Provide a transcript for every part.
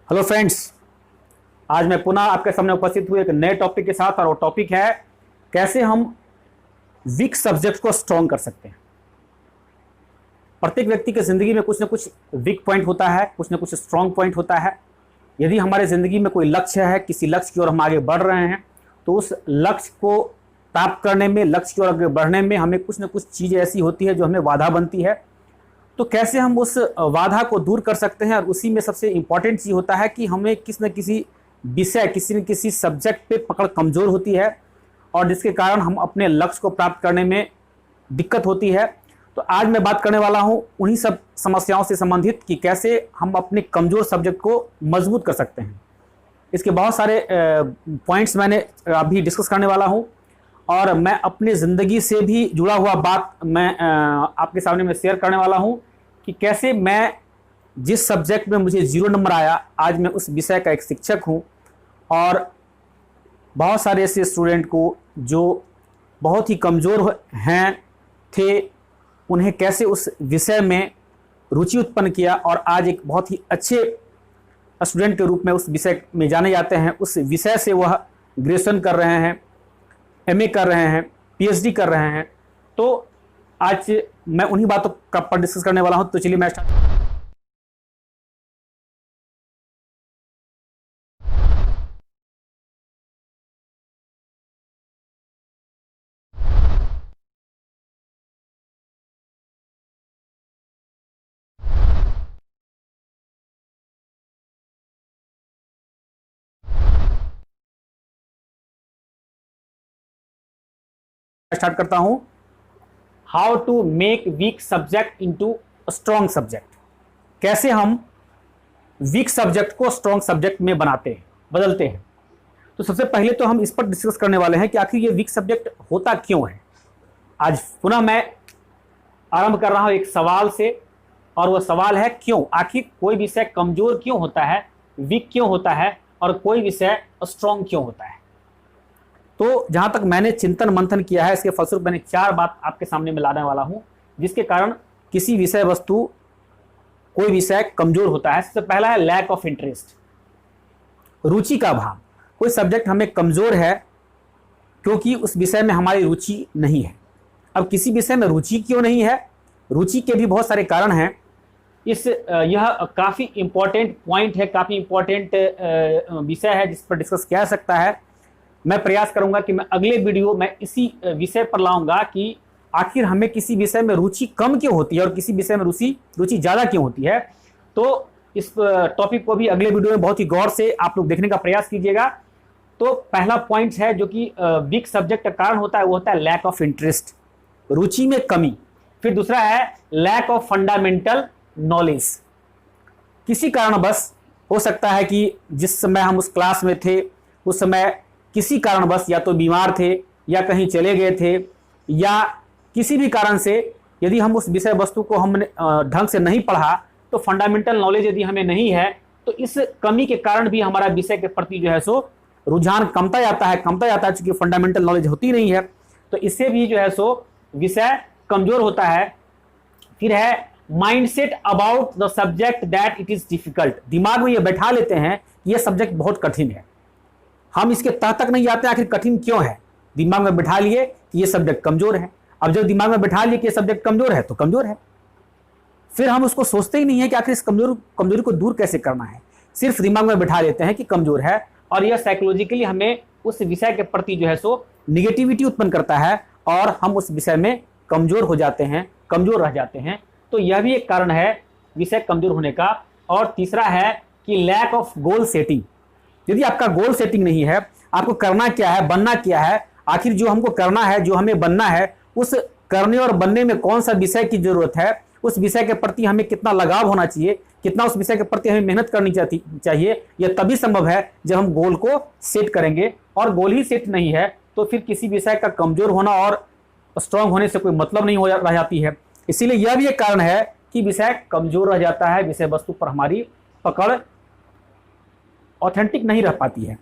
Hello friends, आज मैं पुनः आपके सामने उपस्थित हुए एक नए टॉपिक के साथ। और वो टॉपिक है कैसे हम वीक सब्जेक्ट को स्ट्रॉन्ग कर सकते हैं। प्रत्येक व्यक्ति की ज़िंदगी में कुछ ना कुछ वीक पॉइंट होता है, कुछ ना कुछ स्ट्रॉन्ग पॉइंट होता है। यदि हमारे ज़िंदगी में कोई लक्ष्य है, किसी लक्ष्य की ओर हम आगे बढ़ रहे हैं, तो उस लक्ष्य को प्राप्त करने में, लक्ष्य की ओर आगे बढ़ने में हमें कुछ ना कुछ चीज़ें ऐसी होती है जो हमें बाधा बनती है। तो कैसे हम उस बाधा को दूर कर सकते हैं। और उसी में सबसे इम्पॉर्टेंट चीज़ होता है कि हमें किसी न किसी विषय, किसी न किसी सब्जेक्ट पे पकड़ कमज़ोर होती है और जिसके कारण हम अपने लक्ष्य को प्राप्त करने में दिक्कत होती है। तो आज मैं बात करने वाला हूँ उन्हीं सब समस्याओं से संबंधित कि कैसे हम अपने कमज़ोर सब्जेक्ट को मजबूत कर सकते हैं। इसके बहुत सारे पॉइंट्स मैंने अभी डिस्कस करने वाला हूँ और मैं अपनी ज़िंदगी से भी जुड़ा हुआ बात मैं आपके सामने में शेयर करने वाला हूँ कि कैसे मैं जिस सब्जेक्ट में मुझे 0 नंबर आया, आज मैं उस विषय का एक शिक्षक हूँ। और बहुत सारे ऐसे स्टूडेंट को जो बहुत ही कमज़ोर थे, उन्हें कैसे उस विषय में रुचि उत्पन्न किया और आज एक बहुत ही अच्छे स्टूडेंट के रूप में उस विषय में जाने जाते हैं। उस विषय से वह ग्रेजुएशन कर रहे हैं, एमए कर रहे हैं, पीएचडी कर रहे हैं। तो आज मैं उन्हीं बातों का पर डिस्कस करने वाला हूं। तो चलिए मैं स्टार्ट करता हूं। How to make weak subject into strong subject. कैसे हम वीक सब्जेक्ट को स्ट्रॉन्ग सब्जेक्ट में बनाते हैं, बदलते हैं। तो सबसे पहले तो हम इस पर डिस्कस करने वाले हैं कि आखिर ये वीक सब्जेक्ट होता क्यों है। आज पुनः मैं आरंभ कर रहा हूं एक सवाल से, और वह सवाल है क्यों। आखिर कोई विषय कमजोर क्यों होता है, वीक क्यों होता है, और कोई विषय स्ट्रॉन्ग क्यों होता है। तो जहां तक मैंने चिंतन मंथन किया है, इसके फलस्वरूप मैंने 4 बात आपके सामने में लाने वाला हूं जिसके कारण किसी विषय वस्तु, कोई विषय कमजोर होता है। सबसे पहला है लैक ऑफ इंटरेस्ट, रुचि का अभाव। कोई सब्जेक्ट हमें कमजोर है क्योंकि उस विषय में हमारी रुचि नहीं है। अब किसी विषय में रुचि क्यों नहीं है, रुचि के भी बहुत सारे कारण हैं। यह काफ़ी इंपॉर्टेंट पॉइंट है, काफ़ी इंपॉर्टेंट विषय है जिस पर डिस्कस किया जा सकता है। मैं प्रयास करूंगा कि मैं अगले वीडियो में इसी विषय पर लाऊंगा कि आखिर हमें किसी विषय में रुचि कम क्यों होती है और किसी विषय में रुचि ज़्यादा क्यों होती है। तो इस टॉपिक को भी अगले वीडियो में बहुत ही गौर से आप लोग देखने का प्रयास कीजिएगा। तो पहला पॉइंट है जो कि वीक सब्जेक्ट का कारण होता है, वो होता है लैक ऑफ इंटरेस्ट, रुचि में कमी। फिर दूसरा है लैक ऑफ फंडामेंटल नॉलेज। किसी कारणवश हो सकता है कि जिस समय हम उस क्लास में थे उस समय किसी कारणवश या तो बीमार थे या कहीं चले गए थे, या किसी भी कारण से यदि हम उस विषय वस्तु को हमने ढंग से नहीं पढ़ा, तो फंडामेंटल नॉलेज यदि हमें नहीं है, तो इस कमी के कारण भी हमारा विषय के प्रति जो है सो रुझान कमता जाता है चूंकि फंडामेंटल नॉलेज होती नहीं है। तो इससे भी जो है सो विषय कमजोर होता है। फिर है mindset about the subject that it is difficult. दिमाग में ये बैठा लेते हैं कि यह सब्जेक्ट बहुत कठिन है, हम इसके तह तक नहीं आते आखिर कठिन क्यों है। दिमाग में बैठा लिए कि ये सब्जेक्ट कमजोर है। अब जब दिमाग में बैठा लिए कि ये सब्जेक्ट कमजोर है तो कमजोर है, फिर हम उसको सोचते ही नहीं है कि आखिर इस कमजोरी को दूर कैसे करना है। सिर्फ दिमाग में बैठा लेते हैं कि कमजोर है, और यह साइकोलॉजिकली हमें उस विषय के प्रति जो है सो निगेटिविटी उत्पन्न करता है और हम उस विषय में कमजोर हो जाते हैं, कमजोर रह जाते हैं। तो यह भी एक कारण है विषय कमजोर होने का। और तीसरा है कि लैक ऑफ गोल सेटिंग। यदि आपका गोल सेटिंग नहीं है, आपको करना क्या है, बनना क्या है, आखिर जो हमको करना है, जो हमें बनना है, उस करने और बनने में कौन सा विषय की जरूरत है, उस विषय के प्रति हमें कितना लगाव होना चाहिए, कितना उस विषय के प्रति हमें मेहनत करनी चाहिए, यह तभी संभव है जब हम गोल को सेट करेंगे। और गोल ही सेट नहीं है तो फिर किसी विषय का कमजोर होना और स्ट्रांग होने से कोई मतलब नहीं रह जाती है। इसीलिए यह भी एक कारण है कि विषय कमजोर रह जाता है, विषय वस्तु पर हमारी पकड़ ऑथेंटिक नहीं रह पाती है।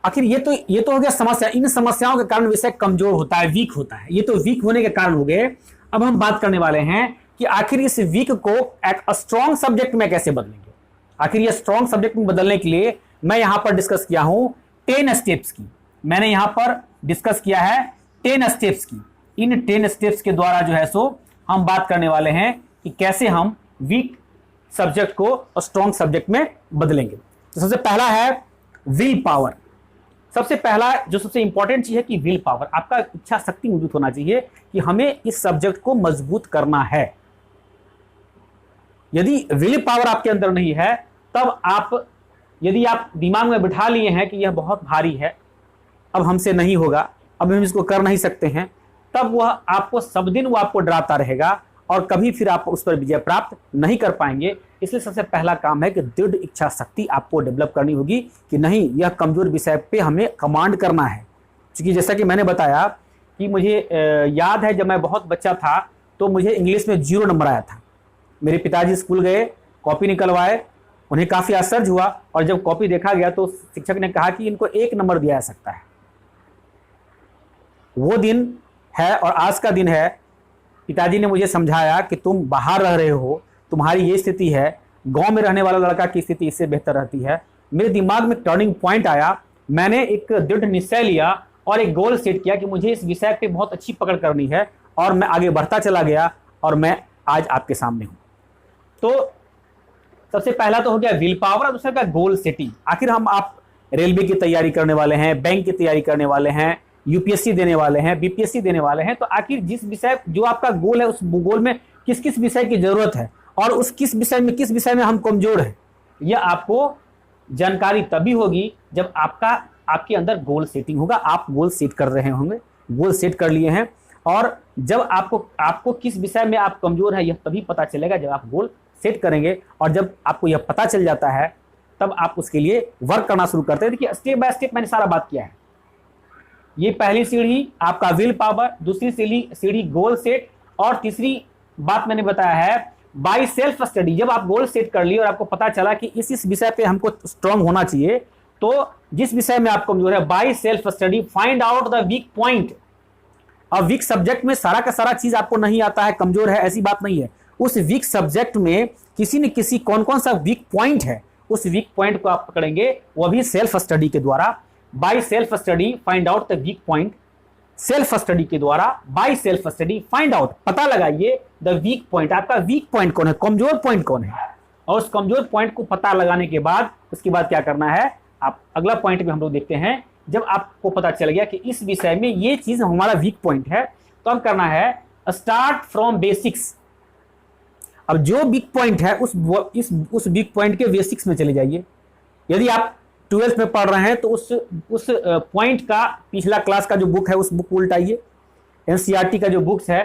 आखिर ये तो हो गया समस्या। इन समस्याओं के कारण विषय कमजोर होता है, वीक होता है। ये तो वीक होने के कारण हो गए। अब हम बात करने वाले हैं कि आखिर इस वीक को एक स्ट्रॉन्ग सब्जेक्ट में कैसे बदलेंगे। आखिर ये स्ट्रॉन्ग सब्जेक्ट में बदलने के लिए मैं यहां पर डिस्कस किया हूं 10 स्टेप्स की। मैंने यहां पर डिस्कस किया है 10 स्टेप्स की। इन 10 स्टेप्स के द्वारा जो है सो हम बात करने वाले हैं कि कैसे हम वीक सब्जेक्ट को स्ट्रॉन्ग सब्जेक्ट में बदलेंगे। तो सबसे पहला है विल पावर। सबसे पहला जो सबसे इंपॉर्टेंट चीज है कि विल पावर, आपका इच्छा शक्ति मौजूद होना चाहिए कि हमें इस सब्जेक्ट को मजबूत करना है। यदि विल पावर आपके अंदर नहीं है, तब यदि आप दिमाग में बिठा लिए हैं कि यह बहुत भारी है, अब हमसे नहीं होगा, अब हम इसको कर नहीं सकते हैं, तब वह आपको सब दिन वो आपको डराता रहेगा और कभी फिर आप उस पर विजय प्राप्त नहीं कर पाएंगे। इसलिए सबसे पहला काम है कि दृढ़ इच्छा शक्ति आपको डेवलप करनी होगी कि नहीं, यह कमजोर विषय पे हमें कमांड करना है। क्योंकि जैसा कि मैंने बताया कि मुझे याद है जब मैं बहुत बच्चा था तो मुझे इंग्लिश में 0 नंबर आया था। मेरे पिताजी स्कूल गए, कॉपी निकलवाए, उन्हें काफ़ी आश्चर्य हुआ और जब कॉपी देखा गया तो शिक्षक ने कहा कि इनको 1 नंबर दिया जा सकता है। वो दिन है और आज का दिन है। पिताजी ने मुझे समझाया कि तुम बाहर रह रहे हो, तुम्हारी ये स्थिति है, गांव में रहने वाला लड़का की स्थिति इससे बेहतर रहती है। मेरे दिमाग में टर्निंग पॉइंट आया, मैंने एक दृढ़ निश्चय लिया और एक गोल सेट किया कि मुझे इस विषय पे बहुत अच्छी पकड़ करनी है और मैं आगे बढ़ता चला गया और मैं आज आपके सामने हूं। तो सबसे पहला तो हो गया विल पावर और दूसरा का गोल सेटिंग। आखिर आप रेलवे की तैयारी करने वाले हैं, बैंक की तैयारी करने वाले हैं, यूपीएससी देने वाले हैं, बीपीएससी देने वाले हैं, तो आखिर जिस विषय जो आपका गोल है उस गोल में किस किस विषय की जरूरत है और उस किस विषय में हम कमजोर हैं, यह आपको जानकारी तभी होगी जब आपके अंदर गोल सेटिंग होगा। आप गोल सेट कर रहे होंगे, गोल सेट कर लिए हैं और जब आपको किस विषय में आप कमजोर है यह तभी पता चलेगा जब आप गोल सेट करेंगे। और जब आपको यह पता चल जाता है तब आप उसके लिए वर्क करना शुरू करते हैं। देखिए स्टेप बाय स्टेप मैंने सारा बात किया है। ये पहली सीढ़ी आपका विल पावर, दूसरी सीढ़ी गोल सेट और तीसरी बात मैंने बताया है बाय सेल्फ स्टडी। जब आप गोल सेट कर लिए और आपको पता चला कि इस विषय पे हमको स्ट्रांग होना चाहिए, तो जिस विषय में आप कमजोर है by self study find out the weak point. अब वीक सब्जेक्ट में सारा का सारा चीज आपको नहीं आता है, कमजोर है, ऐसी बात नहीं है। उस वीक सब्जेक्ट में किसी न किसी कौन सा वीक पॉइंट है, उस वीक पॉइंट को आप पकड़ेंगे, वह भी सेल्फ स्टडी के द्वारा। By self study find out the weak point. Self study के द्वारा by self study find out, पता लगाइए द वीक पॉइंट। आपका वीक पॉइंट कौन है, कमजोर पॉइंट कौन है, और उस कमजोर पॉइंट को पता लगाने के बाद उसके बाद क्या करना है, आप अगला पॉइंट में हम लोग देखते हैं। जब आपको पता चल गया कि इस विषय में ये चीज हमारा वीक पॉइंट है, तो अब करना है स्टार्ट फ्रॉम बेसिक्स। अब जो वीक पॉइंट है उस वीक पॉइंट के बेसिक्स में चले जाइए। यदि आप 12th में पढ़ रहे हैं तो उस पॉइंट का पिछला क्लास का जो बुक है उस बुक को उल्टाइए। एनसीईआरटी का जो बुक्स है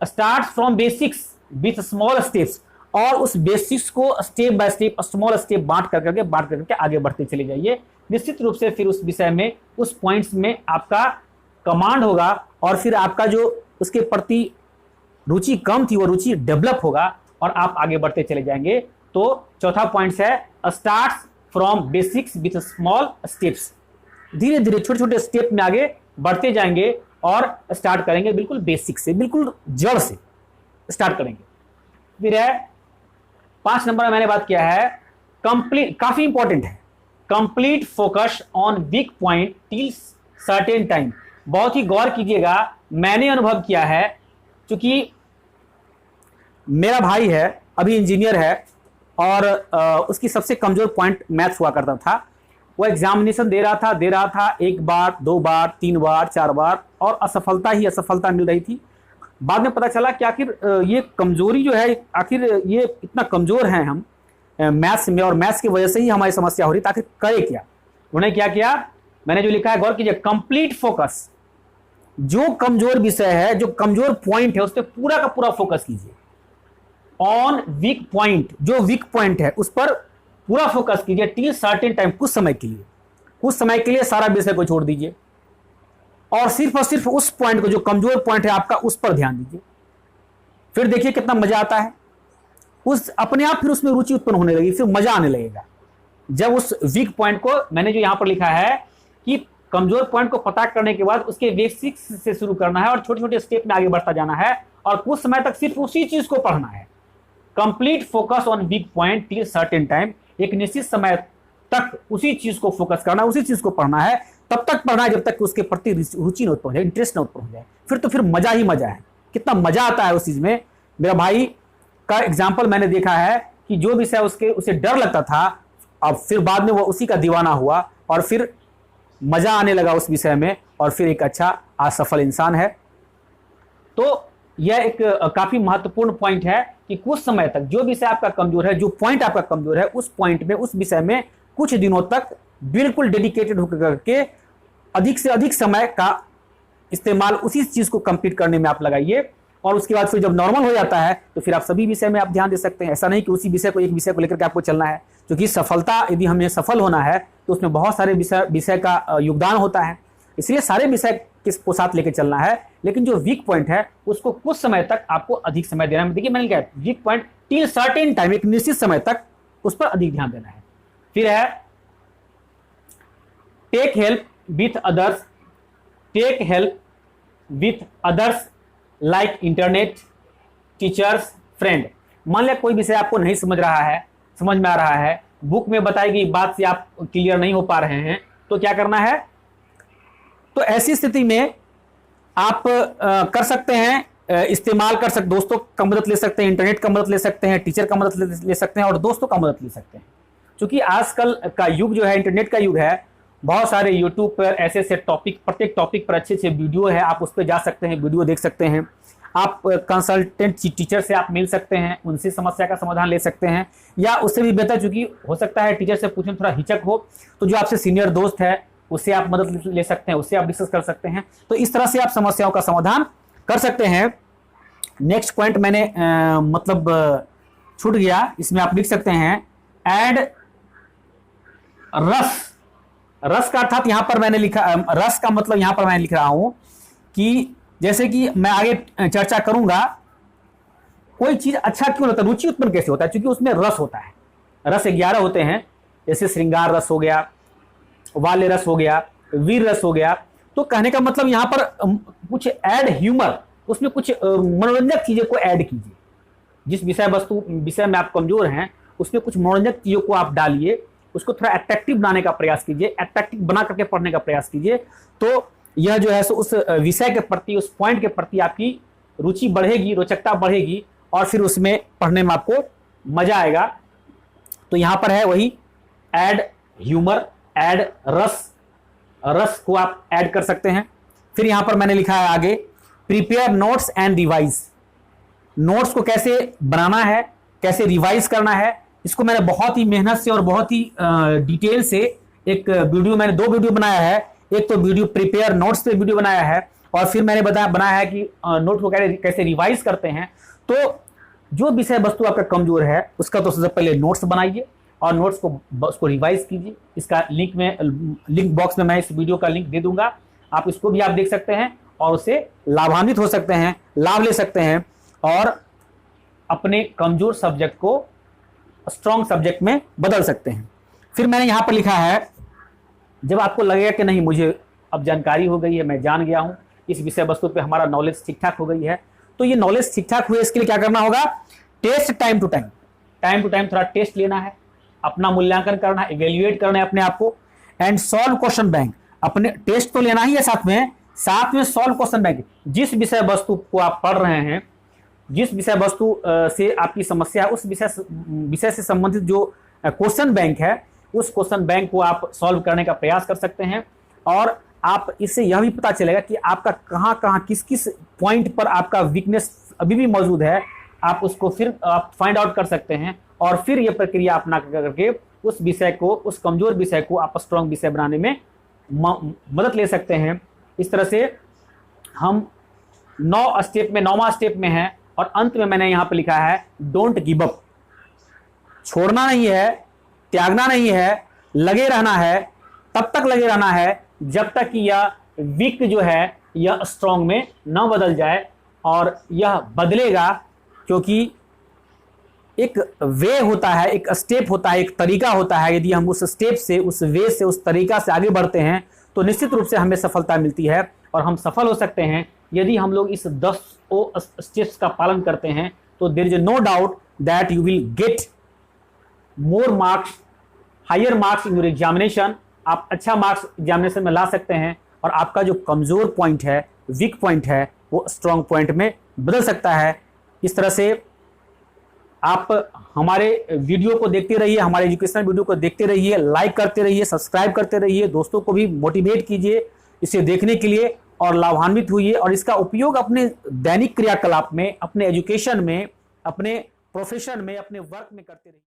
start from basics with small steps, और उस बेसिक्स को step by step small step बांट करके आगे बढ़ते चले जाइए। निश्चित रूप से फिर उस विषय में उस पॉइंट्स में आपका कमांड होगा और फिर आपका जो उसके प्रति रुचि कम थी वो रुचि डेवलप होगा और आप आगे बढ़ते चले जाएंगे। तो चौथा पॉइंट है start from basics with small steps. धीरे धीरे छोटे छोटे स्टेप में आगे बढ़ते जाएंगे और स्टार्ट करेंगे बिल्कुल बेसिक से, बिल्कुल जड़ से स्टार्ट करेंगे। फिर है 5 नंबर में मैंने बात किया है कंप्लीट, काफी इंपॉर्टेंट है, complete focus on weak point till certain time. बहुत ही गौर कीजिएगा, मैंने अनुभव किया है, क्योंकि मेरा भाई है अभी इंजीनियर है और उसकी सबसे कमजोर पॉइंट मैथ्स हुआ करता था। वो एग्जामिनेशन दे रहा था 1 बार 2 बार 3 बार 4 बार और असफलता मिल रही थी। बाद में पता चला कि आखिर ये कमजोरी जो है, आखिर ये इतना कमजोर हैं हम मैथ्स में और मैथ्स की वजह से ही हमारी समस्या हो रही, ताकि करे क्या। उन्होंने क्या किया, मैंने जो लिखा है गौर कीजिए, कंप्लीट फोकस। जो कमजोर विषय है, जो कमजोर पॉइंट है, उस पर पूरा का पूरा फोकस कीजिए। ऑन वीक पॉइंट, जो वीक पॉइंट है उस पर पूरा फोकस कीजिए टिल सर्टेन टाइम, कुछ समय के लिए सारा विषय को छोड़ दीजिए और सिर्फ उस पॉइंट को, जो कमजोर पॉइंट है आपका, उस पर ध्यान दीजिए। फिर देखिए कितना मजा आता है, उस अपने आप फिर उसमें रुचि उत्पन्न होने लगी, फिर मजा आने लगेगा। जब उस वीक पॉइंट को, मैंने जो यहां पर लिखा है कि कमजोर पॉइंट को पता करने के बाद उसके बेसिक्स से शुरू करना है और छोटे छोटे स्टेप में आगे बढ़ता जाना है और कुछ समय तक सिर्फ उसी चीज को पढ़ना है। Complete focus on weak point till certain time एक निश्चित समय तक उसी चीज को फोकस करना, उसी चीज को पढ़ना है, तब तक पढ़ना है जब तक कि उसके प्रति रुचि न उत्पन्न हो जाए, इंटरेस्ट न उत्पन्न हो जाए। फिर तो फिर मजा ही मजा है, कितना मजा आता है उस चीज में। मेरा भाई का एग्जाम्पल मैंने देखा है कि जो विषय उसे डर लगता था, अब फिर बाद में वो उसी का दीवाना हुआ और फिर मजा आने लगा उस विषय में, और फिर एक अच्छा आज सफल इंसान है। तो यह एक काफी महत्वपूर्ण पॉइंट है कि कुछ समय तक जो विषय आपका कमजोर है, जो पॉइंट आपका कमजोर है, उस पॉइंट में, उस विषय में कुछ दिनों तक बिल्कुल डेडिकेटेड होकर करके अधिक से अधिक समय का इस्तेमाल उसी चीज को कंप्लीट करने में आप लगाइए। और उसके बाद फिर जब नॉर्मल हो जाता है तो फिर आप सभी विषय में आप ध्यान दे सकते हैं। ऐसा नहीं कि उसी विषय को, एक विषय को लेकर के आपको चलना है, क्योंकि सफलता यदि हमें सफल होना है तो उसमें बहुत सारे विषय का योगदान होता है, इसलिए सारे विषय को साथ लेकर चलना है। लेकिन जो वीक पॉइंट है उसको कुछ समय तक आपको अधिक समय देना है। देखिए मैंने क्या, weak point till certain time, एक निश्चित समय तक उस पर अधिक ध्यान देना है। फिर है take help with others, take help with others like internet, teachers, friend. मान लिया कोई विषय आपको नहीं समझ रहा है, समझ में आ रहा है, बुक में बताई गई बात से आप क्लियर नहीं हो पा रहे हैं, तो क्या करना है? तो ऐसी स्थिति में आप कर सकते हैं, इस्तेमाल कर सकते, दोस्तों का मदद ले सकते हैं, इंटरनेट का मदद ले सकते हैं, टीचर का मदद ले सकते हैं और दोस्तों का मदद ले सकते हैं। क्योंकि आजकल का युग जो है इंटरनेट का युग है, बहुत सारे यूट्यूब पर ऐसे ऐसे टॉपिक, प्रत्येक टॉपिक पर अच्छे अच्छे वीडियो है, आप उस पर जा सकते हैं, वीडियो देख सकते हैं। आप कंसल्टेंट टीचर से आप मिल सकते हैं, उनसे समस्या का समाधान ले सकते हैं, या उससे भी बेहतर, चूंकि हो सकता है टीचर से पूछने में थोड़ा हिचक हो, तो जो आपसे सीनियर दोस्त है उससे आप मदद ले सकते हैं, उससे आप डिस्कस कर सकते हैं। तो इस तरह से आप समस्याओं का समाधान कर सकते हैं। नेक्स्ट पॉइंट मैंने मतलब छूट गया, इसमें आप लिख सकते हैं ऐड रस। रस का अर्थात यहां पर मैंने लिखा, रस का मतलब यहां पर मैं लिख रहा हूं कि जैसे कि मैं आगे चर्चा करूंगा, कोई चीज अच्छा क्यों होता है, रुचि उत्पन्न कैसे होता है, क्योंकि उसमें रस होता है। रस 11 होते हैं, जैसे श्रृंगार रस हो गया, वाल्य रस हो गया, वीर रस हो गया। तो कहने का मतलब यहां पर कुछ ऐड ह्यूमर, उसमें कुछ मनोरंजक चीजों को ऐड कीजिए। जिस विषय में आप कमजोर हैं उसमें कुछ मनोरंजक चीजों को आप डालिए, उसको थोड़ा अट्रैक्टिव बनाने का प्रयास कीजिए, अट्रैक्टिव बना करके पढ़ने का प्रयास कीजिए। तो यह जो है सो उस विषय के प्रति, उस पॉइंट के प्रति आपकी रुचि बढ़ेगी, रोचकता बढ़ेगी और फिर उसमें पढ़ने में आपको मजा आएगा। तो यहां पर है वही ऐड ह्यूमर, ऐड रस, रस को आप ऐड कर सकते हैं। फिर यहां पर मैंने लिखा है आगे prepare notes and revise. Notes को कैसे बनाना है, कैसे रिवाइज करना है, इसको मैंने बहुत ही मेहनत से और बहुत ही डिटेल से एक वीडियो, मैंने 2 वीडियो बनाया है। एक तो वीडियो प्रिपेयर नोट्स पे वीडियो बनाया है, और फिर मैंने बनाया है कि नोट को कैसे रिवाइज करते हैं। तो जो विषय वस्तु आपका कमजोर है उसका तो सबसे पहले नोट्स बनाइए और नोट्स को उसको रिवाइज कीजिए। इसका लिंक बॉक्स में मैं इस वीडियो का लिंक दे दूंगा, आप इसको भी आप देख सकते हैं और उससे लाभान्वित हो सकते हैं, लाभ ले सकते हैं और अपने कमजोर सब्जेक्ट को स्ट्रॉन्ग सब्जेक्ट में बदल सकते हैं। फिर मैंने यहां पर लिखा है, जब आपको लगेगा कि नहीं मुझे अब जानकारी हो गई है, मैं जान गया हूं, इस विषय वस्तु पे हमारा नॉलेज ठीक ठाक हो गई है, तो ये नॉलेज ठीक ठाक हुए इसके लिए क्या करना होगा? टेस्ट टाइम टू टाइम थोड़ा टेस्ट लेना है, अपना मूल्यांकन करना है, इवेल्युएट करना है अपने आप को, एंड सॉल्व क्वेश्चन बैंक। अपने टेस्ट तो लेना ही है, साथ में सॉल्व क्वेश्चन बैंक। जिस विषय वस्तु को आप पढ़ रहे हैं, जिस विषय वस्तु से आपकी समस्या है, उस विषय से संबंधित जो क्वेश्चन बैंक है, उस क्वेश्चन बैंक को आप सॉल्व करने का प्रयास कर सकते हैं। और आप इससे यह भी पता चलेगा कि आपका कहाँ किस पॉइंट पर आपका वीकनेस अभी भी मौजूद है, आप उसको फिर आप फाइंड आउट कर सकते हैं और फिर यह प्रक्रिया अपना करके उस विषय को, उस कमजोर विषय को आप स्ट्रॉन्ग विषय बनाने में मदद ले सकते हैं। इस तरह से हम 9वां स्टेप में है और अंत में मैंने यहां पर लिखा है डोंट गिव अप। छोड़ना नहीं है, त्यागना नहीं है, लगे रहना है, तब तक लगे रहना है जब तक कि यह वीक जो है यह स्ट्रॉन्ग में न बदल जाए। और यह बदलेगा क्योंकि एक वे होता है, एक स्टेप होता है, एक तरीका होता है। यदि हम उस स्टेप से, उस वे से, उस तरीका से आगे बढ़ते हैं तो निश्चित रूप से हमें सफलता मिलती है और हम सफल हो सकते हैं। यदि हम लोग इस 10 स्टेप्स का पालन करते हैं तो there is no doubt that you will get more marks higher marks in your examination, आप अच्छा मार्क्स एग्जामिनेशन में ला सकते हैं और आपका जो कमजोर पॉइंट है, वीक पॉइंट है, वो स्ट्रांग पॉइंट में बदल सकता है। इस तरह से आप हमारे वीडियो को देखते रहिए, हमारे एजुकेशनल वीडियो को देखते रहिए, लाइक करते रहिए, सब्सक्राइब करते रहिए, दोस्तों को भी मोटिवेट कीजिए इसे देखने के लिए और लाभान्वित हुई और इसका उपयोग अपने दैनिक क्रियाकलाप में, अपने एजुकेशन में, अपने प्रोफेशन में, अपने वर्क में करते रहिए।